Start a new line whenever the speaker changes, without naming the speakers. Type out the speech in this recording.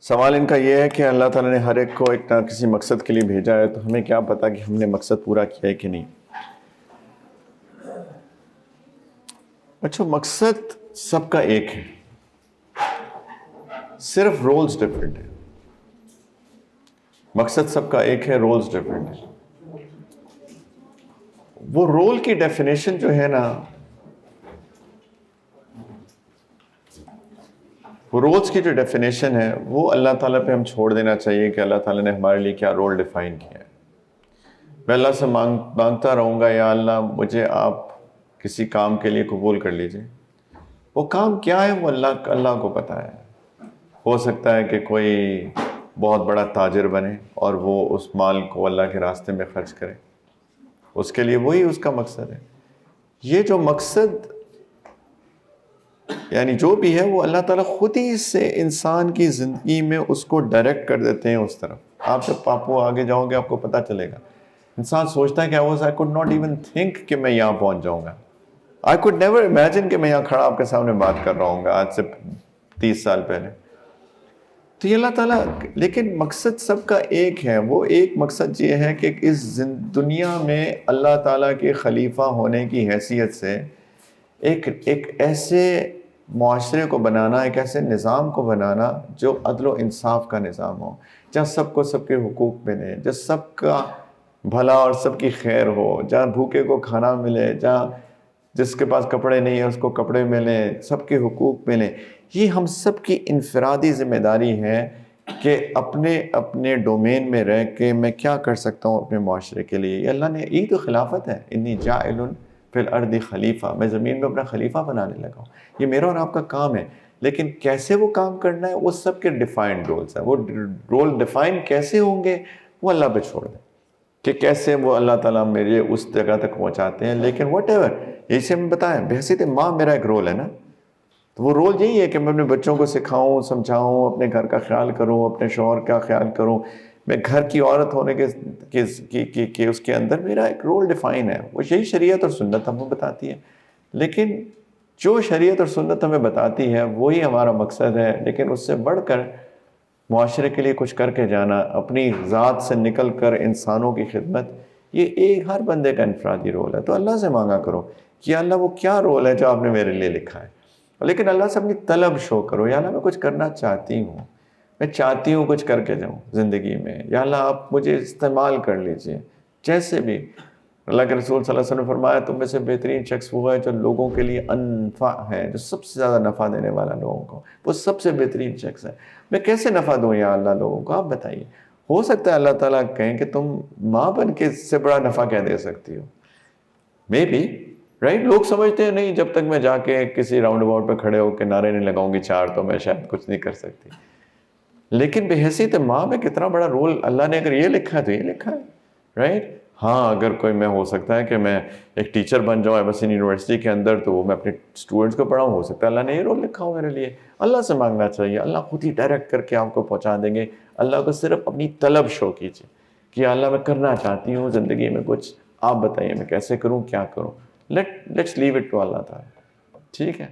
سوال ان کا یہ ہے کہ اللہ تعالیٰ نے ہر ایک کو ایک نہ کسی مقصد کے لیے بھیجا ہے، تو ہمیں کیا پتا کہ ہم نے مقصد پورا کیا ہے کہ نہیں۔ اچھا، مقصد سب کا ایک ہے، صرف رولز ڈفرینٹ ہیں۔ مقصد سب کا ایک ہے، رولز ڈفرینٹ ہیں۔ وہ رول کی ڈیفینیشن جو ہے نا، وہ رولز کی جو ڈیفینیشن ہے وہ اللہ تعالیٰ پہ ہم چھوڑ دینا چاہیے کہ اللہ تعالیٰ نے ہمارے لیے کیا رول ڈیفائن کیا ہے۔ میں اللہ سے مانگتا رہوں گا، یا اللہ مجھے آپ کسی کام کے لیے قبول کر لیجئے۔ وہ کام کیا ہے وہ اللہ کو پتہ ہے۔ ہو سکتا ہے کہ کوئی بہت بڑا تاجر بنے اور وہ اس مال کو اللہ کے راستے میں خرچ کرے، اس کے لیے وہی اس کا مقصد ہے۔ یہ جو مقصد یعنی جو بھی ہے وہ اللہ تعالیٰ خود ہی سے انسان کی زندگی میں اس کو ڈائریکٹ کر دیتے ہیں اس طرف۔ آپ جب پاپو آگے جاؤ گے آپ کو پتہ چلے گا۔ انسان سوچتا ہے کہ I could not even think کہ میں یہاں پہنچ جاؤں گا۔ I could never imagine کہ میں یہاں کھڑا آپ کے سامنے بات کر رہا ہوں گا آج سے 30 سال پہلے۔ تو یہ اللہ تعالیٰ، لیکن مقصد سب کا ایک ہے۔ وہ ایک مقصد یہ ہے کہ اس دنیا میں اللہ تعالیٰ کے خلیفہ ہونے کی حیثیت سے ایک ایسے معاشرے کو بنانا، ایک ایسے نظام کو بنانا جو عدل و انصاف کا نظام ہو، جہاں سب کو سب کے حقوق ملے، جہاں سب کا بھلا اور سب کی خیر ہو، جہاں بھوکے کو کھانا ملے، جہاں جس کے پاس کپڑے نہیں ہیں اس کو کپڑے ملیں، سب کے حقوق ملیں۔ یہ ہم سب کی انفرادی ذمہ داری ہے کہ اپنے اپنے ڈومین میں رہ کے میں کیا کر سکتا ہوں اپنے معاشرے کے لیے۔ یہ اللہ نے، یہی تو خلافت ہے۔ انی جاعل فی الارض خلیفہ، میں زمین میں اپنا خلیفہ بنانے لگا ہوں۔ یہ میرا اور آپ کا کام ہے، لیکن کیسے وہ کام کرنا ہے وہ سب کے ڈیفائنڈ رولز ہیں۔ وہ رول ڈیفائن کیسے ہوں گے وہ اللہ پہ چھوڑ دیں کہ کیسے وہ اللہ تعالیٰ میرے اس جگہ تک پہنچاتے ہیں۔ لیکن واٹ ایور، اسے ہمیں بتائیں، بحیثیت ماں میرا ایک رول ہے نا، تو وہ رول یہی ہے کہ میں اپنے بچوں کو سکھاؤں، سمجھاؤں، اپنے گھر کا خیال کروں، اپنے شوہر کا خیال کروں۔ میں گھر کی عورت ہونے کے اس کے اندر میرا ایک رول ڈیفائن ہے۔ وہ یہی شریعت اور سنت ہمیں بتاتی ہے۔ لیکن جو شریعت اور سنت ہمیں بتاتی ہے وہی ہمارا مقصد ہے، لیکن اس سے بڑھ کر معاشرے کے لیے کچھ کر کے جانا، اپنی ذات سے نکل کر انسانوں کی خدمت، یہ ایک ہر بندے کا انفرادی رول ہے۔ تو اللہ سے مانگا کرو کہ اللہ وہ کیا رول ہے جو آپ نے میرے لیے لکھا ہے، لیکن اللہ سے اپنی طلب شو کرو۔ یا اللہ میں کچھ کرنا چاہتی ہوں، میں چاہتی ہوں کچھ کر کے جاؤں زندگی میں، یا اللہ آپ مجھے استعمال کر لیجئے جیسے بھی۔ اللہ کے رسول صلی اللہ علیہ وسلم نے فرمایا تم میں سے بہترین شخص وہ ہے جو لوگوں کے لیے انفع ہے، جو سب سے زیادہ نفع دینے والا لوگوں کو، وہ سب سے بہترین شخص ہے۔ میں کیسے نفع دوں یا اللہ لوگوں کو، آپ بتائیے۔ ہو سکتا ہے اللہ تعالیٰ کہیں کہ تم ماں بن کے اس سے بڑا نفع کیا دے سکتی ہو، مے بی، رائٹ۔ لوگ سمجھتے ہیں نہیں جب تک میں جا کے کسی راؤنڈ اباؤٹ پہ کھڑے ہو کے نعرے نہیں لگاؤں گی 4 تو میں شاید کچھ نہیں کر سکتی۔ لیکن بحیثیت ماں میں کتنا بڑا رول اللہ نے اگر یہ لکھا ہے تو یہ لکھا ہے، رائٹ۔ ہاں، اگر کوئی میں ہو سکتا ہے کہ میں ایک ٹیچر بن جاؤں ایمرسن یونیورسٹی کے اندر، تو وہ میں اپنے اسٹوڈنٹس کو پڑھاؤں، ہو سکتا ہے اللہ نے یہ رول لکھا ہو میرے لیے۔ اللہ سے مانگنا چاہیے، اللہ خود ہی ڈائریکٹ کر کے آپ کو پہنچا دیں گے۔ اللہ کو صرف اپنی طلب شو کیجیے کہ اللہ میں کرنا چاہتی ہوں زندگی میں کچھ، آپ بتائیے میں کیسے کروں، کیا کروں۔ لیٹس لیو اٹ ٹو اللہ تعالیٰ، ٹھیک ہے۔